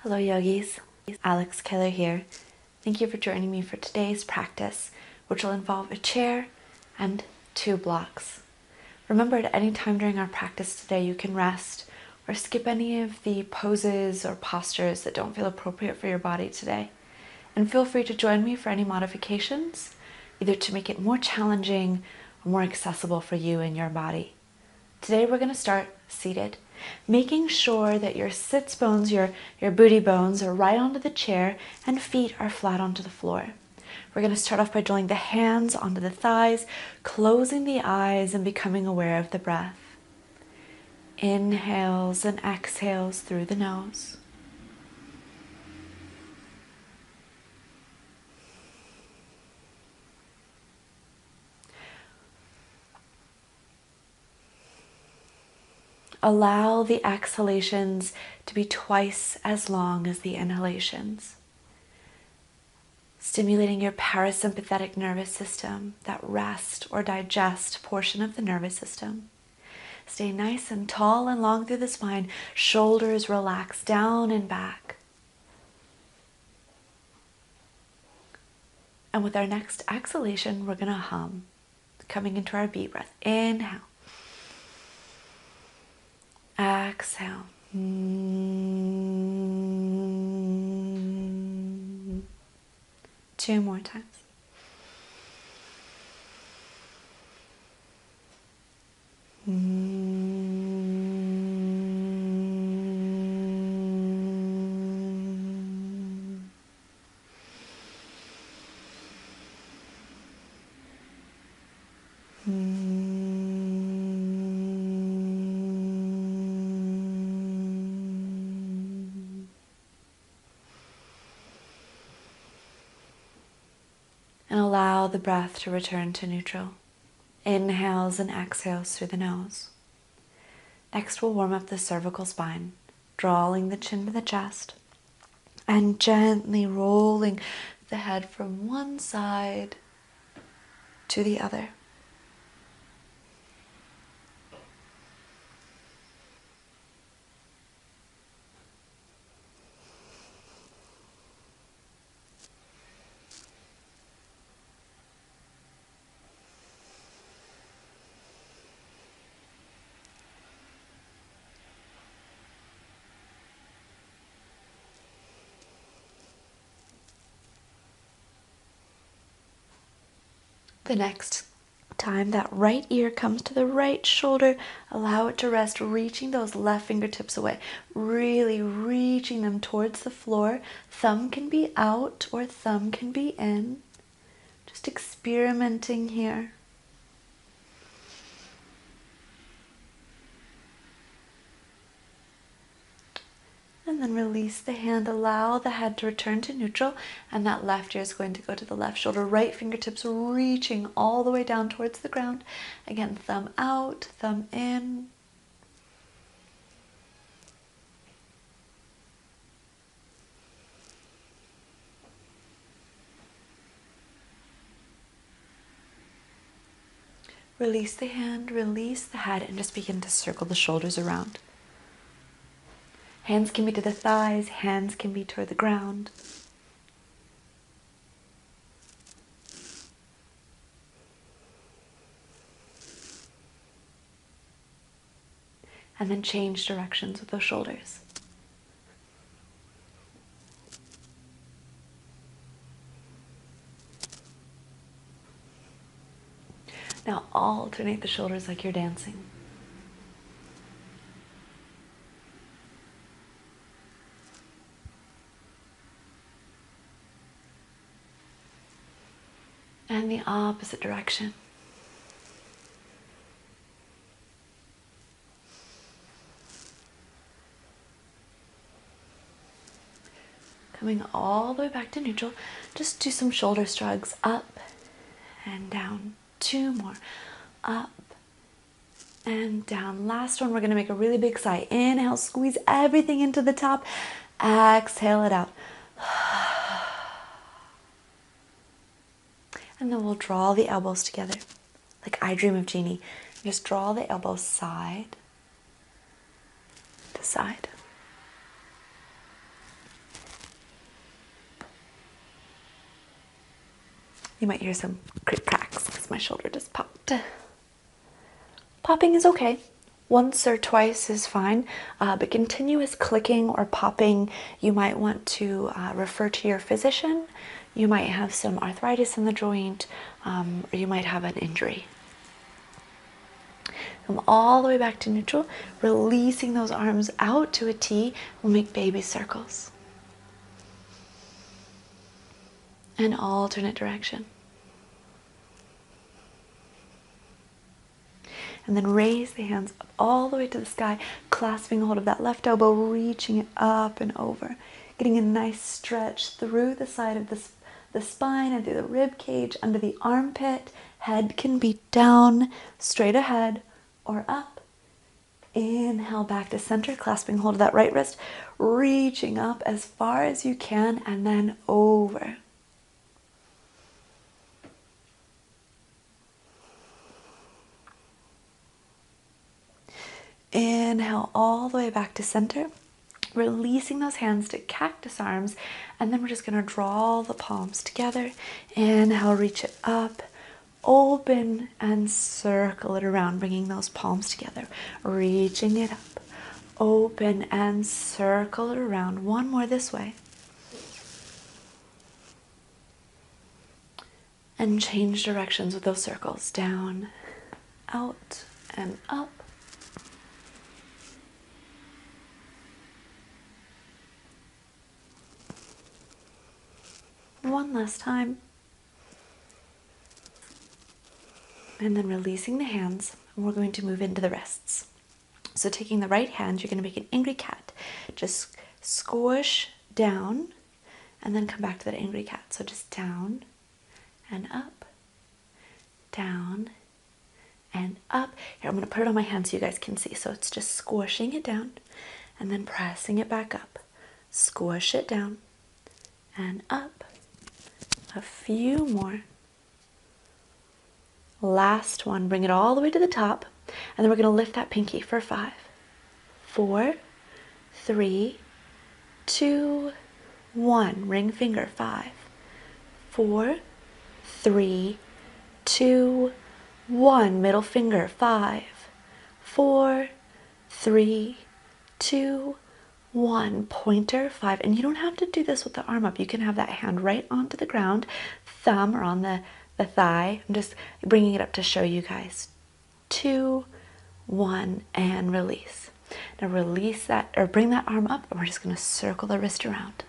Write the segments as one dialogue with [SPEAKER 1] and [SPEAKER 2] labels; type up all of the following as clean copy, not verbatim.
[SPEAKER 1] Hello yogis, Alex Keller here. Thank you for joining me for today's practice, which will involve a chair and 2 blocks. Remember, at any time during our practice today, you can rest or skip any of the poses or postures that don't feel appropriate for your body today. And feel free to join me for any modifications, either to make it more challenging or more accessible for you and your body. Today we're going to start seated, making sure that your sits bones, your booty bones are right onto the chair and feet are flat onto the floor. We're going to start off by drawing the hands onto the thighs, closing the eyes and becoming aware of the breath. Inhales and exhales through the nose. Allow the exhalations to be twice as long as the inhalations, stimulating your parasympathetic nervous system, that rest or digest portion of the nervous system. Stay nice and tall and long through the spine, shoulders relax down and back. And with our next exhalation, we're going to hum, coming into our beat breath. Inhale. Exhale. 2 more times. And allow the breath to return to neutral. Inhales and exhales through the nose. Next, we'll warm up the cervical spine, drawing the chin to the chest and gently rolling the head from one side to the other. The next time that right ear comes to the right shoulder, allow it to rest, reaching those left fingertips away, really reaching them towards the floor. Thumb can be out or thumb can be in. Just experimenting here. And then release the hand, allow the head to return to neutral, and that left ear is going to go to the left shoulder. Right fingertips reaching all the way down towards the ground. Again, thumb out, thumb in. Release the hand, release the head, and just begin to circle the shoulders around. Hands can be to the thighs, hands can be toward the ground. And then change directions with those shoulders. Now alternate the shoulders like you're dancing. And the opposite direction. Coming all the way back to neutral, just do some shoulder shrugs up and down. 2 more. Up and down. Last one, we're going to make a really big sigh. Inhale, squeeze everything into the top. Exhale it out. And then we'll draw the elbows together, like I Dream of Jeannie. Just draw the elbows side to side. You might hear some crick cracks because my shoulder just popped. Popping is okay. Once or twice is fine, but continuous clicking or popping, you might want to refer to your physician. You might have some arthritis in the joint, or you might have an injury. Come all the way back to neutral, releasing those arms out to a T. We'll make baby circles. And alternate direction. And then raise the hands up all the way to the sky, clasping hold of that left elbow, reaching it up and over. Getting a nice stretch through the side of the spine and through the rib cage, under the armpit. Head can be down, straight ahead, or up. Inhale back to center, clasping hold of that right wrist, reaching up as far as you can, and then over. Inhale all the way back to center, releasing those hands to cactus arms, and then we're just going to draw the palms together. Inhale, reach it up, open, and circle it around, bringing those palms together, reaching it up, open, and circle it around. One more this way. And change directions with those circles, down, out, and up. One last time. And then releasing the hands, and we're going to move into the wrists. So taking the right hand, you're going to make an angry cat. Just squish down, and then come back to that angry cat. So just down and up, down and up. Here, I'm going to put it on my hand so you guys can see. So it's just squishing it down, and then pressing it back up. Squish it down and up. A few more. Last one, bring it all the way to the top, and then we're going to lift that pinky for 5, 4, 3, 2, 1. Ring finger, 5, 4, 3, 2, 1. Middle finger, 5, 4, 3, 2, 1. Pointer, 5. And you don't have to do this with the arm up. You can have that hand right onto the ground, thumb or on the thigh. I'm just bringing it up to show you guys. 2, 1, and release. Now release that, or bring that arm up, and we're just going to circle the wrist around.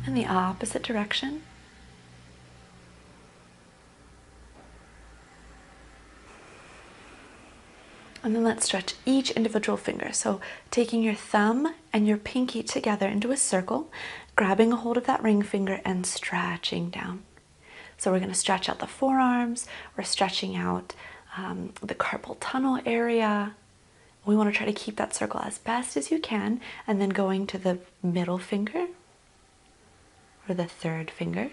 [SPEAKER 1] In the opposite direction. And then let's stretch each individual finger. So taking your thumb and your pinky together into a circle, grabbing a hold of that ring finger and stretching down. So we're going to stretch out the forearms. We're stretching out the carpal tunnel area. We want to try to keep that circle as best as you can, and then going to the middle finger or the third finger.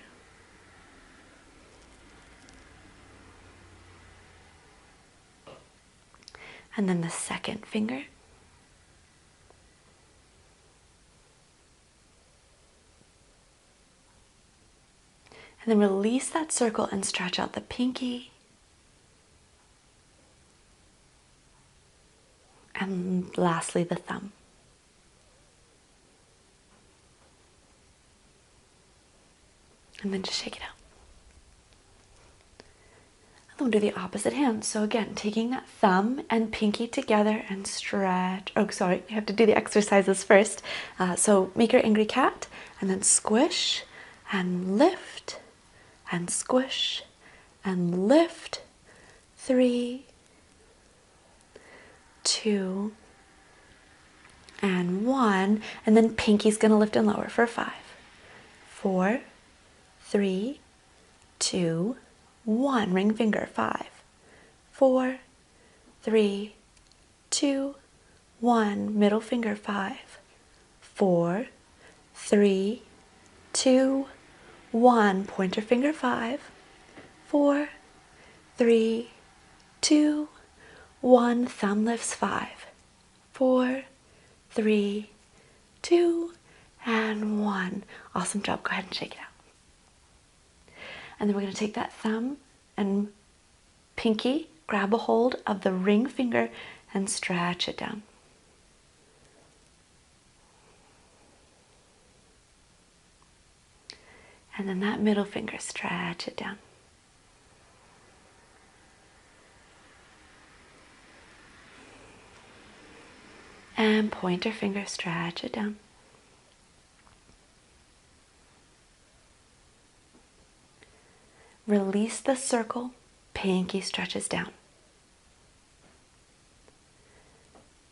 [SPEAKER 1] And then the second finger. And then release that circle and stretch out the pinky. And lastly, the thumb. And then just shake it out. Then we'll do the opposite hand. So again, taking that thumb and pinky together and stretch. Oh, sorry, you have to do the exercises first. So make your angry cat, and then squish and lift and squish and lift. 3, 2, and 1. And then pinky's going to lift and lower for 5, 4, 3, 2, 1. Ring finger, 5, 4, 3, 2, 1. Middle finger, 5, 4, 3, 2, 1. Pointer finger, 5, 4, 3, 2, 1. Thumb lifts, 5, 4, 3, 2, and 1. Awesome job. Go ahead and shake it out. And then we're going to take that thumb and pinky, grab a hold of the ring finger and stretch it down. And then that middle finger, stretch it down. And pointer finger, stretch it down. Release the circle, pinky stretches down.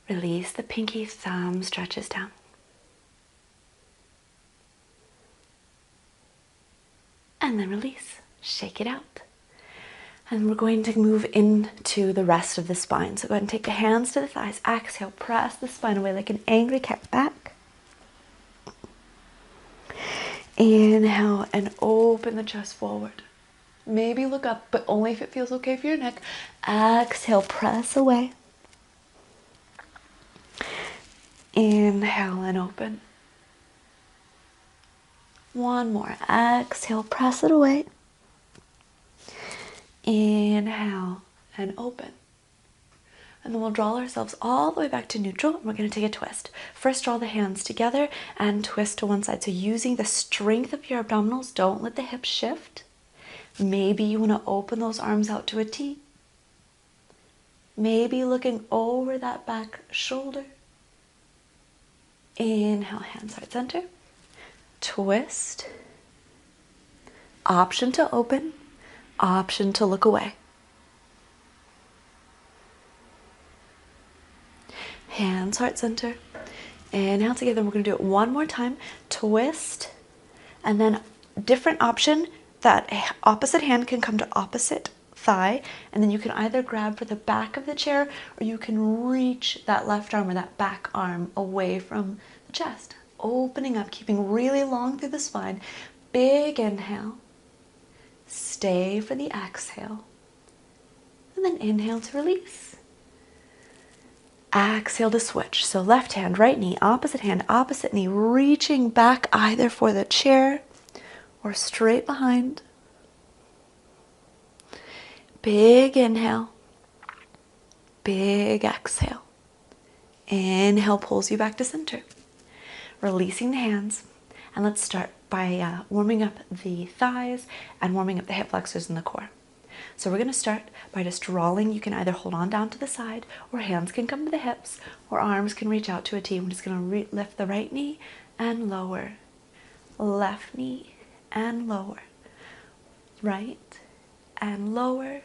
[SPEAKER 1] Release the pinky, thumb stretches down. And then release, shake it out. And we're going to move into the rest of the spine. So go ahead and take the hands to the thighs. Exhale, press the spine away like an angry cat back. Inhale and open the chest forward. Maybe look up, but only if it feels okay for your neck. Exhale, press away. Inhale and open. One more. Exhale, press it away. Inhale and open. And then we'll draw ourselves all the way back to neutral. And we're going to take a twist. First, draw the hands together and twist to one side. So using the strength of your abdominals, don't let the hips shift. Maybe you want to open those arms out to a T. Maybe looking over that back shoulder. Inhale, hands heart center. Twist. Option to open. Option to look away. Hands heart center. Inhale together. We're going to do it one more time. Twist. And then different option. That opposite hand can come to opposite thigh, and then you can either grab for the back of the chair or you can reach that left arm or that back arm away from the chest. Opening up, keeping really long through the spine. Big inhale. Stay for the exhale. And then inhale to release. Exhale to switch. So left hand, right knee, opposite knee, reaching back either for the chair or straight behind. Big inhale. Big exhale. Inhale pulls you back to center. Releasing the hands. And let's start by warming up the thighs and warming up the hip flexors and the core. So we're going to start by just drawing. You can either hold on down to the side, or hands can come to the hips, or arms can reach out to a T. We're just going to lift the right knee and lower. Left knee and lower. Right and lower.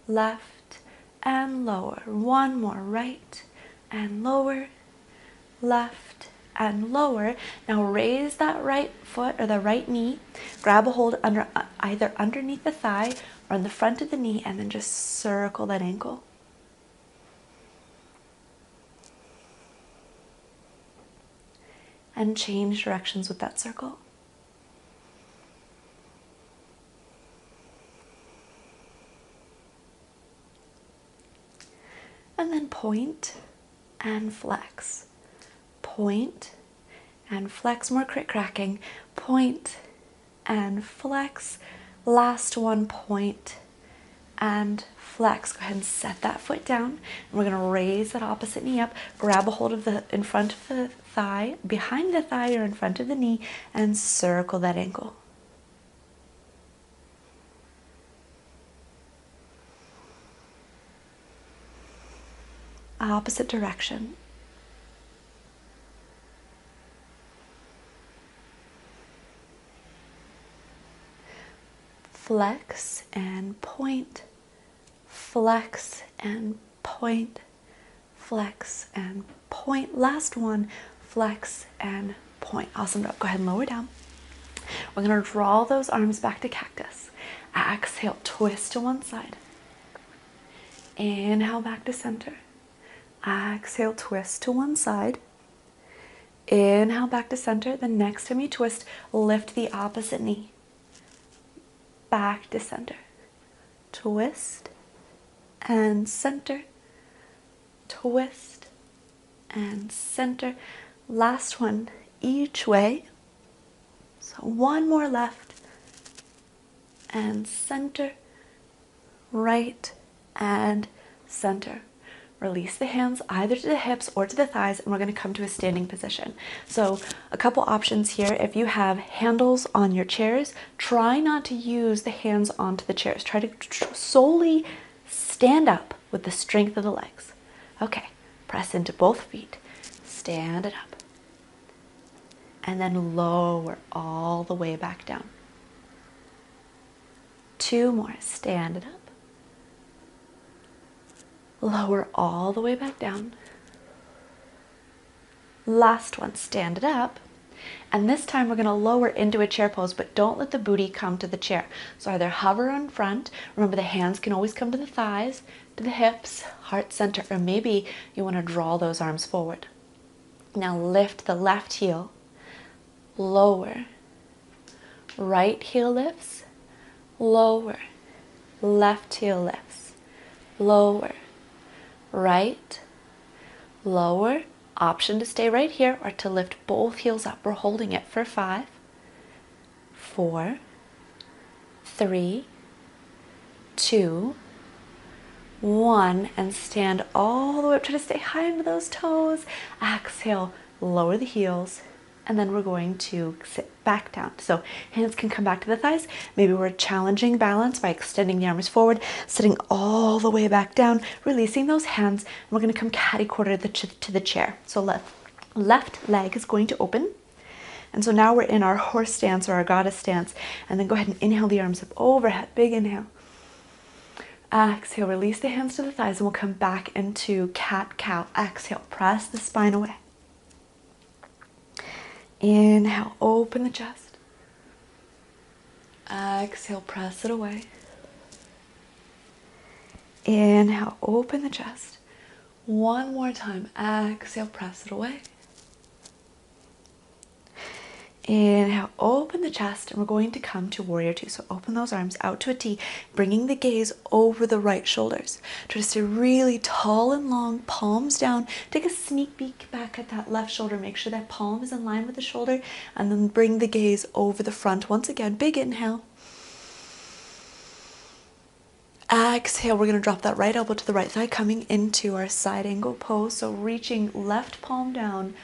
[SPEAKER 1] Left and lower. One more. Right and lower. Left and lower. Now raise that right foot or the right knee. Grab a hold under either underneath the thigh or on the front of the knee, and then just circle that ankle. And change directions with that circle. And then point and flex. Point and flex. More cracking. Point and flex. Last one, point and flex. Go ahead and set that foot down. And we're going to raise that opposite knee up. Grab a hold of the in front of the thigh, behind the thigh or in front of the knee, and circle that ankle. Opposite direction. Flex and point, flex and point, flex and point. Last one, flex and point. Awesome job. Go ahead and lower down. We're going to draw those arms back to cactus. Exhale, twist to one side. Inhale back to center. Exhale, twist to one side. Inhale back to center. The next time you twist, lift the opposite knee. Back to center. Twist and center. Twist and center. Last one each way. So one more left and center, right and center. Release the hands either to the hips or to the thighs, and we're going to come to a standing position. So a couple options here. If you have handles on your chairs, try not to use the hands onto the chairs. Try to solely stand up with the strength of the legs. Okay, press into both feet. Stand it up. And then lower all the way back down. 2 more. Stand it up. Lower all the way back down. Last one, stand it up. And this time we're going to lower into a chair pose, but don't let the booty come to the chair. So either hover on front, remember the hands can always come to the thighs, to the hips, heart center, or maybe you want to draw those arms forward. Now lift the left heel, lower, right heel lifts, lower, left heel lifts, lower, right, lower. Option to stay right here or to lift both heels up. We're holding it for 5, 4, 3, 2, 1, and stand all the way up. Try to stay high into those toes. Exhale, lower the heels, and then we're going to sit back down. So hands can come back to the thighs. Maybe we're challenging balance by extending the arms forward, sitting all the way back down, releasing those hands, and we're going to come catty-corner to the chair. So left leg is going to open. And so now we're in our horse stance or our goddess stance. And then go ahead and inhale the arms up overhead. Big inhale. Exhale, release the hands to the thighs, and we'll come back into cat-cow. Exhale, press the spine away. Inhale, open the chest. Exhale, press it away. Inhale, open the chest. One more time. Exhale, press it away. Inhale, open the chest, and we're going to come to warrior 2. So open those arms out to a T, bringing the gaze over the right shoulders. Try to stay really tall and long, palms down. Take a sneak peek back at that left shoulder. Make sure that palm is in line with the shoulder, and then bring the gaze over the front. Once again, big inhale. Exhale, we're going to drop that right elbow to the right thigh, coming into our side angle pose. So reaching left palm down,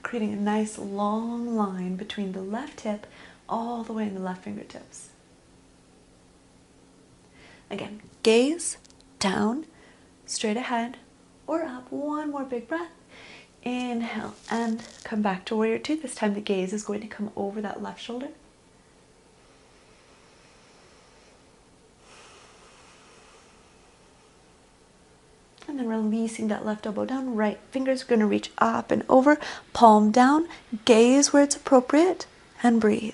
[SPEAKER 1] creating a nice long line between the left hip all the way in the left fingertips. Again, gaze down, straight ahead, or up. One more big breath. Inhale, and come back to warrior 2. This time the gaze is going to come over that left shoulder. And then releasing that left elbow down, right finger's going to reach up and over, palm down, gaze where it's appropriate, and breathe.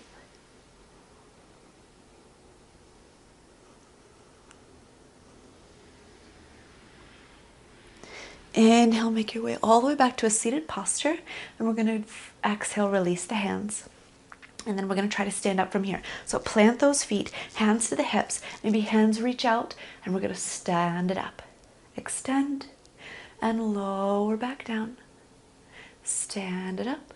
[SPEAKER 1] Inhale, make your way all the way back to a seated posture, and we're going to exhale, release the hands. And then we're going to try to stand up from here. So plant those feet, hands to the hips, maybe hands reach out, and we're going to stand it up. Extend and lower back down. Stand it up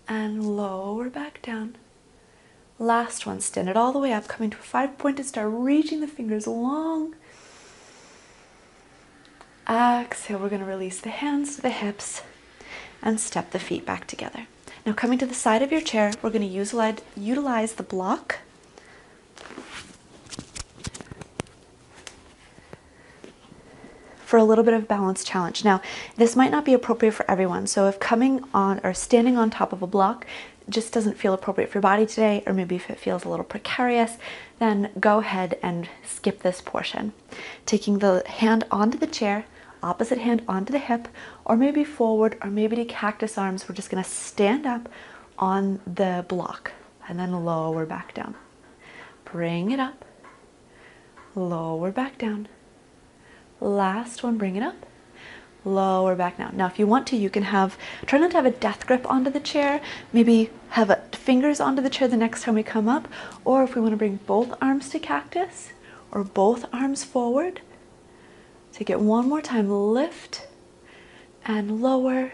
[SPEAKER 1] and lower back down. Last one, stand it all the way up, coming to a 5-pointed star, reaching the fingers long. Exhale, we're going to release the hands to the hips and step the feet back together. Now coming to the side of your chair, we're going to utilize the block. For a little bit of balance challenge. Now, this might not be appropriate for everyone. So if coming on or standing on top of a block just doesn't feel appropriate for your body today, or maybe if it feels a little precarious, then go ahead and skip this portion. Taking the hand onto the chair, opposite hand onto the hip, or maybe forward, or maybe to cactus arms, we're just going to stand up on the block and then lower back down. Bring it up, lower back down. Last one, bring it up, lower back down. Now if you want to, you can try not to have a death grip onto the chair, maybe have fingers onto the chair the next time we come up, or if we want to bring both arms to cactus, or both arms forward. Take it one more time, lift and lower,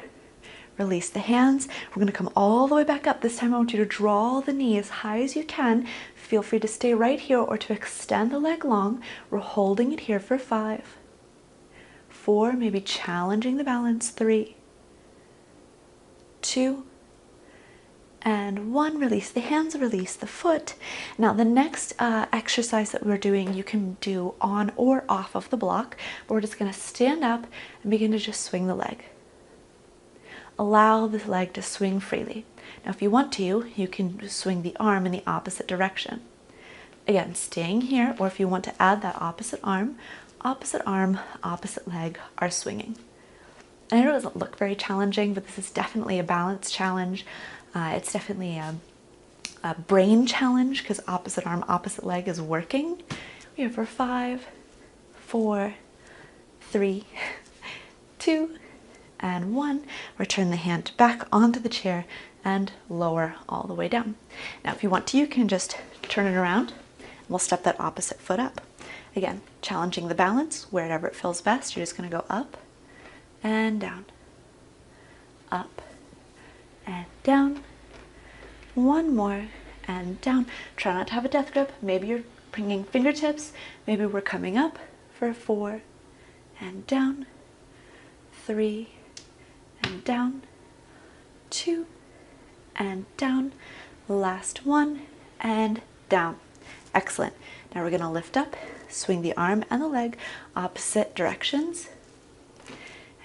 [SPEAKER 1] release the hands. We're going to come all the way back up. This time I want you to draw the knee as high as you can. Feel free to stay right here or to extend the leg long. We're holding it here for 5, 4, maybe challenging the balance, 3, 2, and 1. Release the hands, release the foot. Now the next exercise that we're doing, you can do on or off of the block, but we're just going to stand up and begin to just swing the leg. Allow the leg to swing freely. Now if you want to, you can swing the arm in the opposite direction. Again, staying here, or if you want to add that opposite arm, opposite leg are swinging. I know it doesn't look very challenging, but this is definitely a balance challenge. It's definitely a brain challenge because opposite arm, opposite leg is working. We have for 5, 4, 3, 2, and 1. Return the hand back onto the chair and lower all the way down. Now if you want to, you can just turn it around and we'll step that opposite foot up. Again, challenging the balance wherever it feels best. You're just going to go up and down, up and down. One more and down. Try not to have a death grip. Maybe you're bringing fingertips. Maybe we're coming up for 4 and down, 3 and down, 2 and down, last one and down. Excellent. Now we're going to lift up, swing the arm and the leg opposite directions,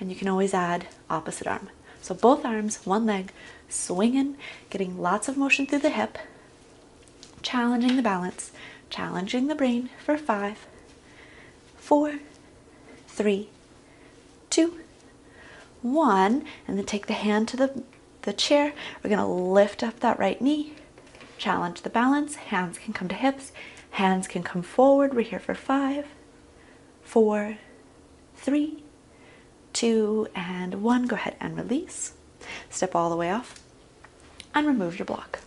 [SPEAKER 1] and you can always add opposite arm. So both arms, one leg, swinging, getting lots of motion through the hip, challenging the balance, challenging the brain for 5, 4, 3, 2, 1, and then take the hand to the chair. We're going to lift up that right knee, challenge the balance. Hands can come to hips, hands can come forward. We're here for 5, 4, 3, 2, and 1. Go ahead and release. Step all the way off and remove your block.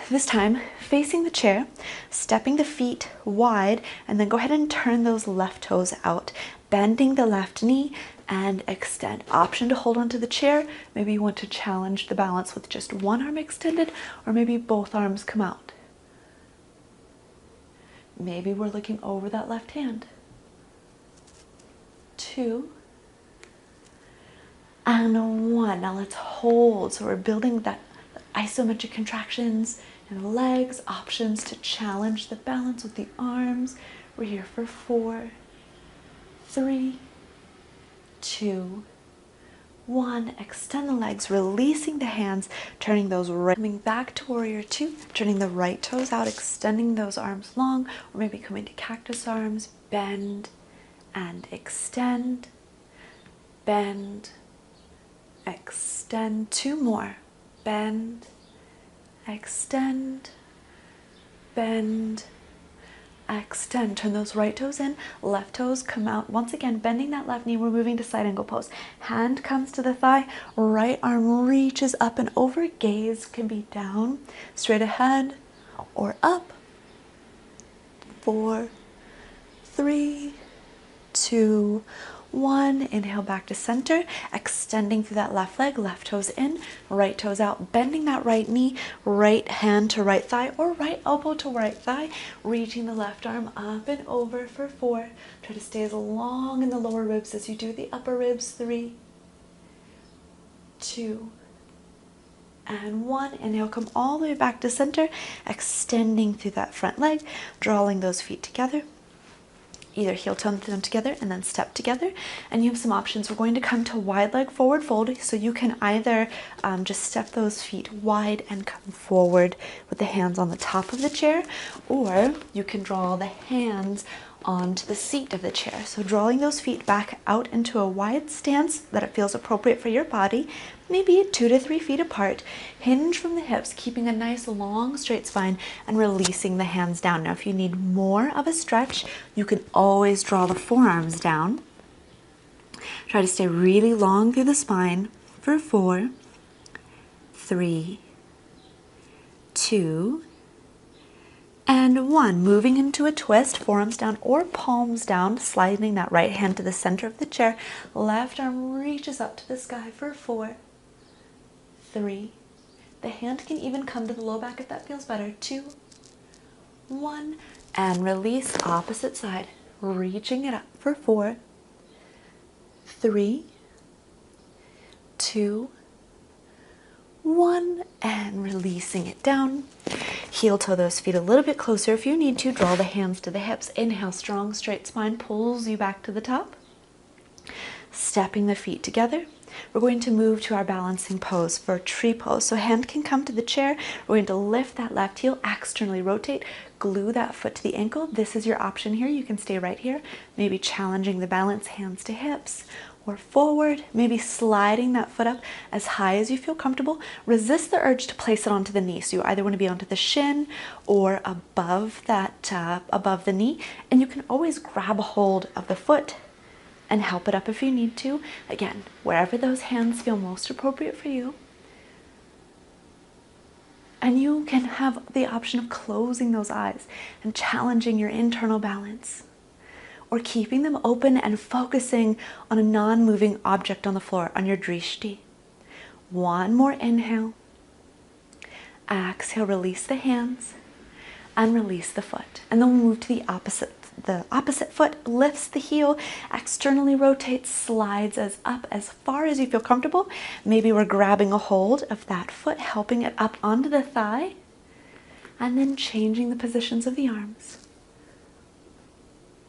[SPEAKER 1] This time, facing the chair, stepping the feet wide, and then go ahead and turn those left toes out, bending the left knee and extend. Option to hold onto the chair. Maybe you want to challenge the balance with just one arm extended, or maybe both arms come out. Maybe we're looking over that left hand. 2 and 1. Now let's hold. So we're building that isometric contractions in the legs, options to challenge the balance with the arms. We're here for 4, 3, 2, 1. Extend the legs, releasing the hands, turning those right, coming back to warrior 2, turning the right toes out, extending those arms long, or maybe coming to cactus arms, bend and extend, bend, extend. 2 more, bend, extend, bend, extend. Turn those right toes in, left toes come out. Once again, bending that left knee, we're moving to side angle pose. Hand comes to the thigh, right arm reaches up and over. Gaze can be down, straight ahead, or up. 4, 3, 2, 1. Inhale back to center, extending through that left leg, left toes in, right toes out, bending that right knee, right hand to right thigh or right elbow to right thigh, reaching the left arm up and over for 4. Try to stay as long in the lower ribs as you do the upper ribs. 3, 2, and 1. Inhale, come all the way back to center, extending through that front leg, drawing those feet together. Either heel toe them together and then step together, and you have some options. We're going to come to wide leg forward fold, so you can either just step those feet wide and come forward with the hands on the top of the chair, or you can draw the hands onto the seat of the chair. So drawing those feet back out into a wide stance that it feels appropriate for your body, maybe 2 to 3 feet apart. Hinge from the hips, keeping a nice long straight spine and releasing the hands down. Now if you need more of a stretch, you can always draw the forearms down. Try to stay really long through the spine for 4, 3, 2, And 1, moving into a twist, forearms down or palms down, sliding that right hand to the center of the chair. Left arm reaches up to the sky for 4, 3. The hand can even come to the low back if that feels better. 2, 1. And release, opposite side. Reaching it up for 4, 3, 2, 1. And releasing it down. Heel toe those feet a little bit closer if you need to. Draw the hands to the hips. Inhale, strong straight spine pulls you back to the top. Stepping the feet together. We're going to move to our balancing pose for tree pose. So hand can come to the chair. We're going to lift that left heel, externally rotate, glue that foot to the ankle. This is your option here. You can stay right here. Maybe challenging the balance, hands to hips or forward. Maybe sliding that foot up as high as you feel comfortable. Resist the urge to place it onto the knee. So you either want to be onto the shin or above that, above the knee. And you can always grab a hold of the foot and help it up if you need to. Again, wherever those hands feel most appropriate for you. And you can have the option of closing those eyes and challenging your internal balance, or keeping them open and focusing on a non-moving object on the floor, on your drishti. 1 more inhale. Exhale, release the hands and release the foot. And then we'll move to the opposite. The opposite foot lifts the heel, externally rotates, slides up as far as you feel comfortable. Maybe we're grabbing a hold of that foot, helping it up onto the thigh, and then changing the positions of the arms.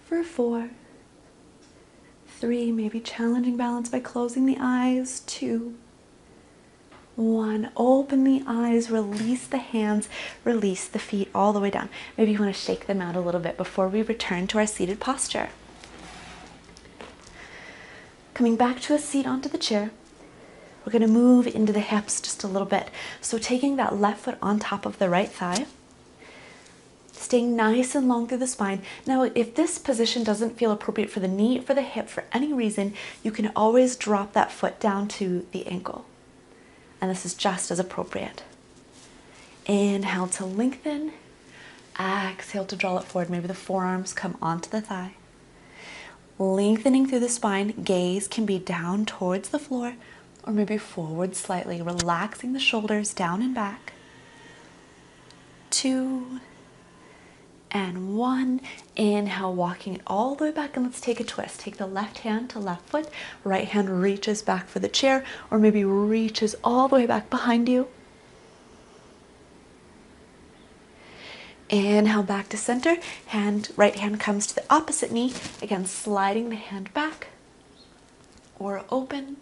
[SPEAKER 1] For 4, 3, maybe challenging balance by closing the eyes. 2, 1, open the eyes, release the hands, release the feet all the way down. Maybe you want to shake them out a little bit before we return to our seated posture. Coming back to a seat onto the chair, we're going to move into the hips just a little bit. So taking that left foot on top of the right thigh, staying nice and long through the spine. Now, if this position doesn't feel appropriate for the knee, for the hip, for any reason, you can always drop that foot down to the ankle. And this is just as appropriate. Inhale to lengthen. Exhale to draw it forward. Maybe the forearms come onto the thigh. Lengthening through the spine. Gaze can be down towards the floor or maybe forward slightly, relaxing the shoulders down and back. 2 and 1. Inhale, walking it all the way back, and let's take a twist. Take the left hand to left foot. Right hand reaches back for the chair, or maybe reaches all the way back behind you. Inhale, back to center. Right hand comes to the opposite knee. Again, sliding the hand back or open.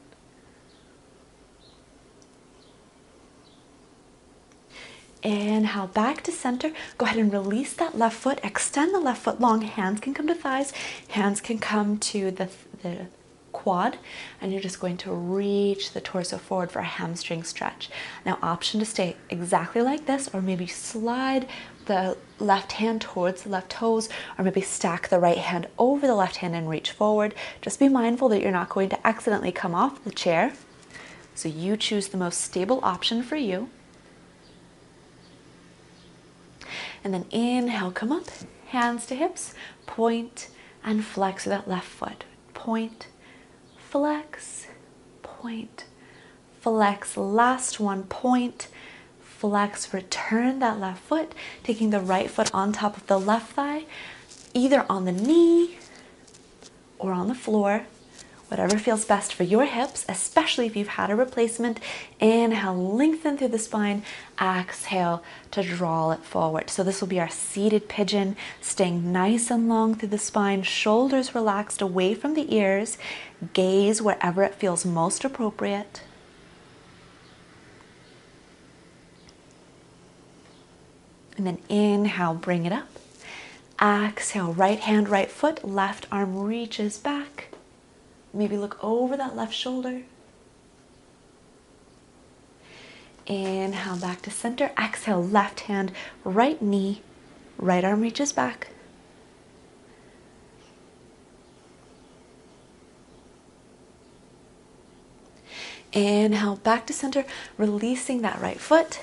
[SPEAKER 1] Inhale, back to center. Go ahead and release that left foot. Extend the left foot long. Hands can come to thighs. Hands can come to the quad. And you're just going to reach the torso forward for a hamstring stretch. Now, option to stay exactly like this, or maybe slide the left hand towards the left toes, or maybe stack the right hand over the left hand and reach forward. Just be mindful that you're not going to accidentally come off the chair. So you choose the most stable option for you. And then inhale, come up, hands to hips, point and flex with that left foot. Point, flex, point, flex. Last one, point, flex, return that left foot, taking the right foot on top of the left thigh, either on the knee or on the floor. Whatever feels best for your hips, especially if you've had a replacement. Inhale, lengthen through the spine. Exhale to draw it forward. So this will be our seated pigeon, staying nice and long through the spine, shoulders relaxed away from the ears, gaze wherever it feels most appropriate. And then inhale, bring it up. Exhale, right hand, right foot, left arm reaches back. Maybe look over that left shoulder. Inhale, back to center. Exhale, left hand, right knee, right arm reaches back. Inhale, back to center, releasing that right foot.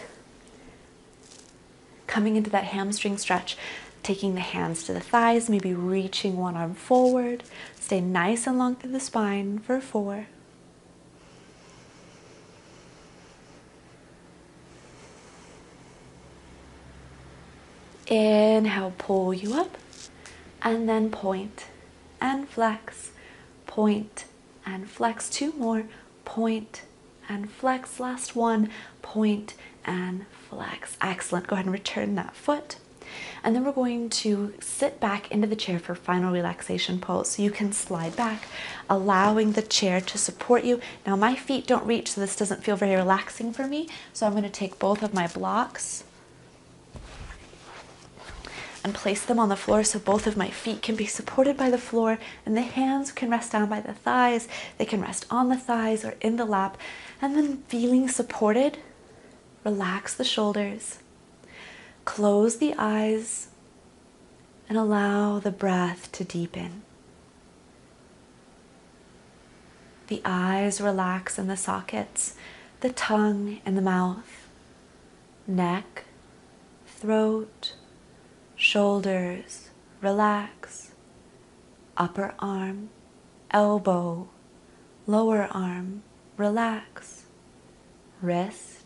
[SPEAKER 1] coming into that hamstring stretch, taking the hands to the thighs, maybe reaching one arm forward. Stay nice and long through the spine for 4. Inhale, pull you up, and then point and flex, point and flex. 2 more, point and flex. Last one, point and flex. Excellent. Go ahead and return that foot. And then we're going to sit back into the chair for final relaxation pose. So you can slide back, allowing the chair to support you. Now my feet don't reach, so this doesn't feel very relaxing for me. So I'm going to take both of my blocks and place them on the floor so both of my feet can be supported by the floor, and the hands can rest down by the thighs. They can rest on the thighs or in the lap. And then feeling supported, relax the shoulders, close the eyes, and allow the breath to deepen. The eyes relax in the sockets, the tongue in the mouth, neck, throat, shoulders, relax, upper arm, elbow, lower arm, relax, wrist,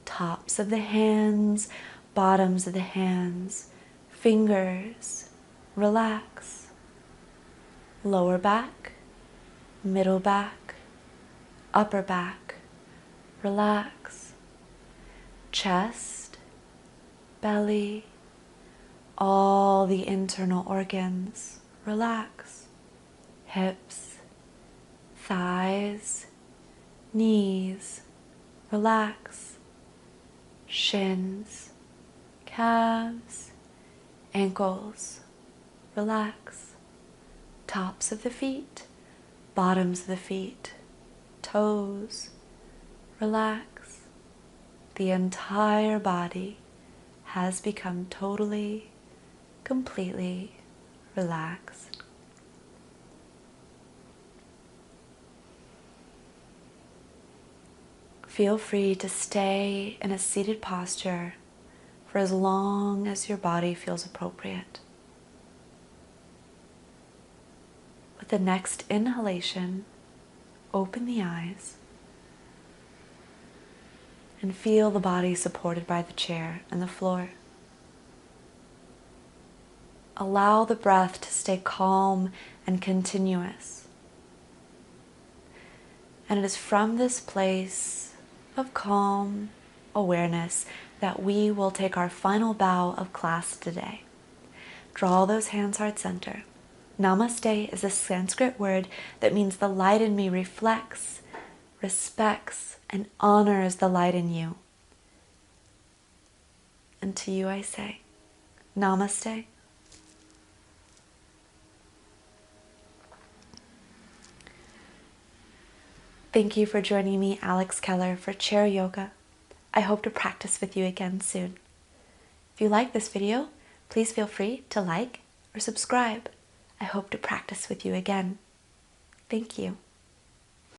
[SPEAKER 1] tops of the hands, bottoms of the hands, fingers, relax, lower back, middle back, upper back, relax, chest, belly, all the internal organs, relax, hips, thighs, knees, relax, shins, calves, ankles, relax, tops of the feet, bottoms of the feet, toes, relax. The entire body has become totally, completely relaxed. Feel free to stay in a seated posture for as long as your body feels appropriate. With the next inhalation, open the eyes and feel the body supported by the chair and the floor. Allow the breath to stay calm and continuous. And it is from this place of calm awareness that we will take our final bow of class today. Draw those hands heart center. Namaste is a Sanskrit word that means the light in me reflects, respects, and honors the light in you. And to you I say, Namaste. Thank you for joining me, Alex Keller, for Chair Yoga. I hope to practice with you again soon. If you like this video, please feel free to like or subscribe. I hope to practice with you again. Thank you.